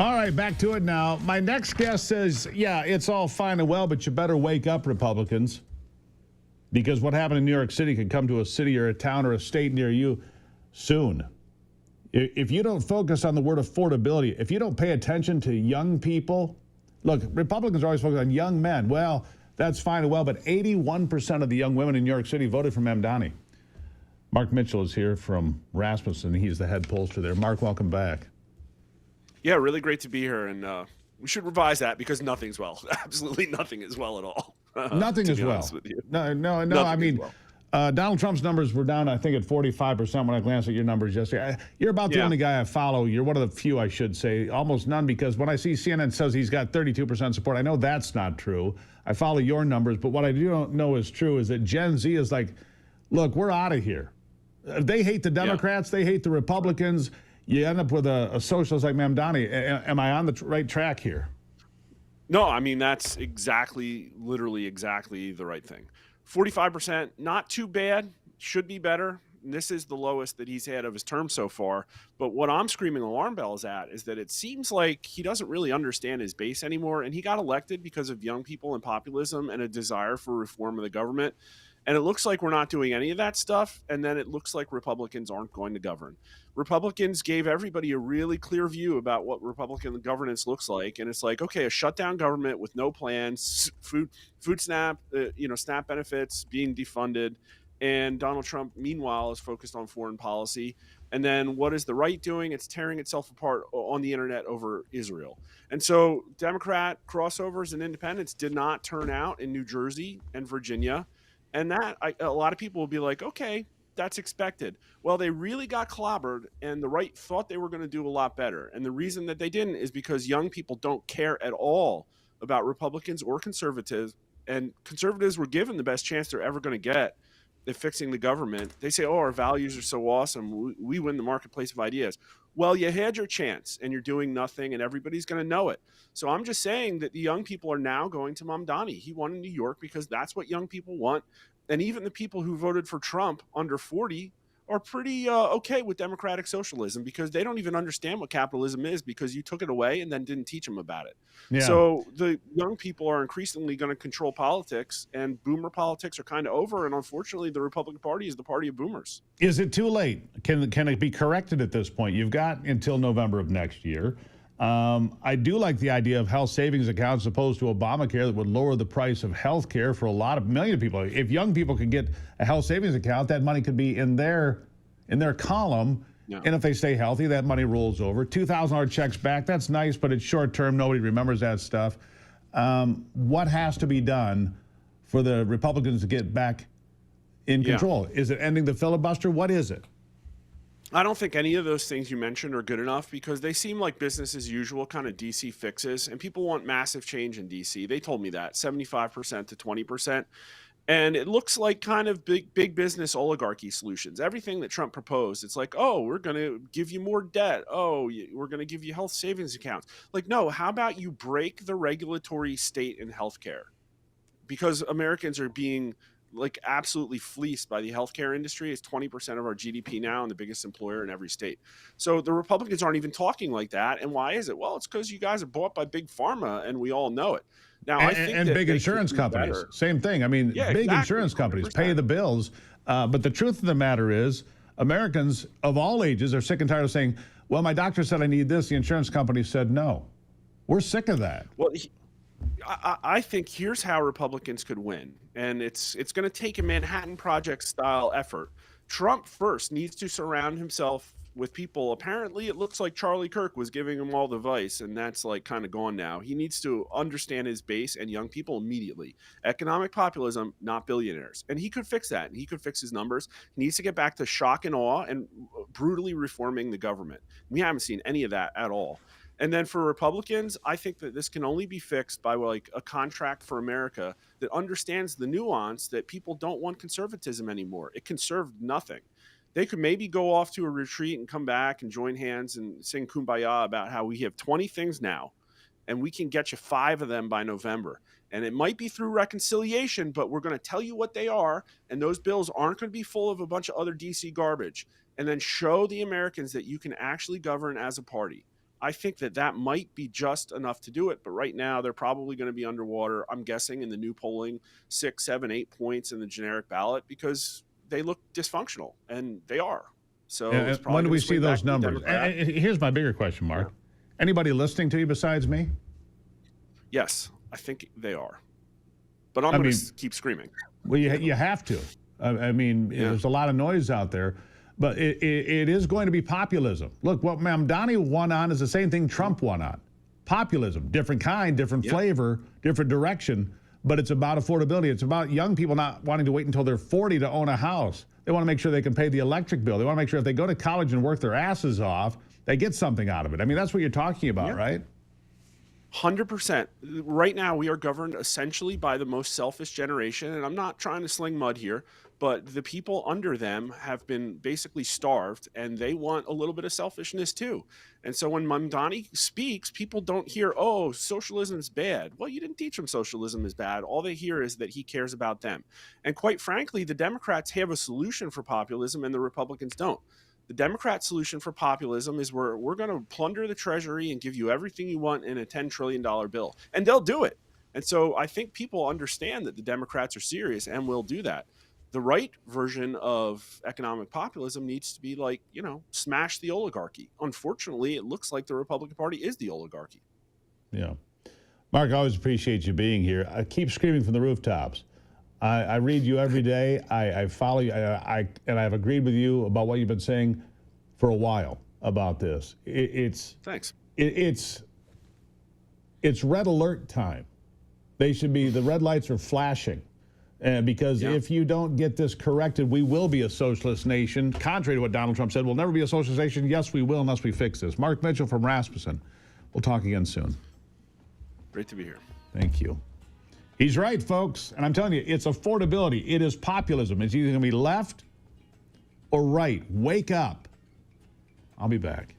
All right, back to it now. My next guest says, yeah, it's all fine and well, but you better wake up, Republicans, because what happened in New York City could come to a city or a town or a state near you soon. If you don't focus on the word affordability, if you don't pay attention to young people, look, Republicans are always focused on young men. Well, that's fine and well, but 81% of the young women in New York City voted for Mamdani. Mark Mitchell is here from Rasmussen. He's the head pollster there. Mark, welcome back. Yeah, really great to be here, and we should revise that because nothing's well. Absolutely nothing is well at all. Nothing is well. No. I mean, Donald Trump's numbers were down, I think, at 45% when I glanced at your numbers yesterday. You're about the only guy I follow. You're one of the few, I should say, almost none, because when I see CNN says he's got 32% support, I know that's not true. I follow your numbers, but what I do know is true is that Gen Z is like, look, we're out of here. They hate the Democrats. They hate the Republicans. You end up with a socialist like Mamdani. Am I on the right track here? No, I mean, that's literally exactly the right thing. 45%, not too bad, should be better. And this is the lowest that he's had of his term so far. But what I'm screaming alarm bells at is that it seems like he doesn't really understand his base anymore. And he got elected because of young people and populism and a desire for reform of the government. And it looks like we're not doing any of that stuff. And then it looks like Republicans aren't going to govern. Republicans gave everybody a really clear view about what Republican governance looks like. And it's like, okay, a shutdown government with no plans, food SNAP, SNAP benefits being defunded. And Donald Trump, meanwhile, is focused on foreign policy. And then what is the right doing? It's tearing itself apart on the internet over Israel. And so Democrat crossovers and independents did not turn out in New Jersey and Virginia. And a lot of people will be like, okay, that's expected. Well, they really got clobbered, and the right thought they were going to do a lot better. And the reason that they didn't is because young people don't care at all about Republicans or conservatives. And conservatives were given the best chance they're ever going to get at fixing the government. They say, oh, our values are so awesome. We win the marketplace of ideas. Well, you had your chance, and you're doing nothing, and everybody's going to know it. So I'm just saying that the young people are now going to Mamdani. He won in New York because that's what young people want. And even the people who voted for Trump under 40 are pretty okay with democratic socialism because they don't even understand what capitalism is because you took it away and then didn't teach them about it. Yeah. So the young people are increasingly going to control politics, and boomer politics are kind of over. And unfortunately, the Republican Party is the party of boomers. Is it too late? Can it be corrected at this point? You've got until November of next year. I do like the idea of health savings accounts opposed to Obamacare that would lower the price of health care for a million people. If young people could get a health savings account, that money could be in their column. Yeah. And if they stay healthy, that money rolls over. $2,000 checks back, that's nice, but it's short term. Nobody remembers that stuff. What has to be done for the Republicans to get back in control? Yeah. Is it ending the filibuster? What is it? I don't think any of those things you mentioned are good enough because they seem like business as usual kind of DC fixes, and people want massive change in DC. They told me that 75% to 20%. And it looks like kind of big business oligarchy solutions. Everything that Trump proposed, it's like, oh, we're going to give you more debt. Oh, we're going to give you health savings accounts. Like, no, how about you break the regulatory state in healthcare? Because Americans are being like absolutely fleeced by the healthcare industry. It's 20% of our GDP now and the biggest employer in every state. So the Republicans aren't even talking like that. And why is it? Well, it's because you guys are bought by big pharma and we all know it. Now, I think and big insurance companies, same thing. I mean, big insurance companies 100%. Pay the bills. But the truth of the matter is Americans of all ages are sick and tired of saying, well, my doctor said I need this. The insurance company said no. We're sick of that. Well, I think here's how Republicans could win. And it's going to take a Manhattan Project style effort. Trump first needs to surround himself with people. Apparently, it looks like Charlie Kirk was giving him all the advice, and that's like kind of gone now. He needs to understand his base and young people immediately. Economic populism, not billionaires. And he could fix that, and he could fix his numbers. He needs to get back to shock and awe and brutally reforming the government. We haven't seen any of that at all. And then for Republicans, I think that this can only be fixed by like a contract for America that understands the nuance that people don't want conservatism anymore. It can serve nothing. They could maybe go off to a retreat and come back and join hands and sing Kumbaya about how we have 20 things now and we can get you 5 of them by November. And it might be through reconciliation, but we're going to tell you what they are. And those bills aren't going to be full of a bunch of other DC garbage. And then show the Americans that you can actually govern as a party. I think that might be just enough to do it. But right now, they're probably going to be underwater, I'm guessing, in the new polling, 6, 7, 8 points in the generic ballot because they look dysfunctional, and they are. So it's probably when do gonna we see swing back those to the numbers? Democrat. Here's my bigger question, Mark. Yeah. Anybody listening to you besides me? Yes, I think they are. But I'm going to keep screaming. Well, you have to. I mean, there's a lot of noise out there. But it is going to be populism. Look, what Mamdani won on is the same thing Trump won on. Populism, different kind, different flavor, different direction, but it's about affordability. It's about young people not wanting to wait until they're 40 to own a house. They want to make sure they can pay the electric bill. They want to make sure if they go to college and work their asses off, they get something out of it. I mean, that's what you're talking about, right? 100%. Right now, we are governed essentially by the most selfish generation, and I'm not trying to sling mud here, but the people under them have been basically starved, and they want a little bit of selfishness too. And so when Mamdani speaks, people don't hear, oh, socialism is bad. Well, you didn't teach them socialism is bad. All they hear is that he cares about them. And quite frankly, the Democrats have a solution for populism, and the Republicans don't. The Democrat solution for populism is we're going to plunder the Treasury and give you everything you want in a $10 trillion bill. And they'll do it. And so I think people understand that the Democrats are serious and will do that. The right version of economic populism needs to be like, smash the oligarchy. Unfortunately, it looks like the Republican Party is the oligarchy. Yeah. Mark, I always appreciate you being here. I keep screaming from the rooftops. I read you every day. I follow you. And I've agreed with you about what you've been saying for a while about this. Thanks. It's red alert time. The red lights are flashing. Because if you don't get this corrected, we will be a socialist nation. Contrary to what Donald Trump said, we'll never be a socialist nation. Yes, we will unless we fix this. Mark Mitchell from Rasmussen. We'll talk again soon. Great to be here. Thank you. He's right, folks. And I'm telling you, it's affordability. It is populism. It's either going to be left or right. Wake up. I'll be back.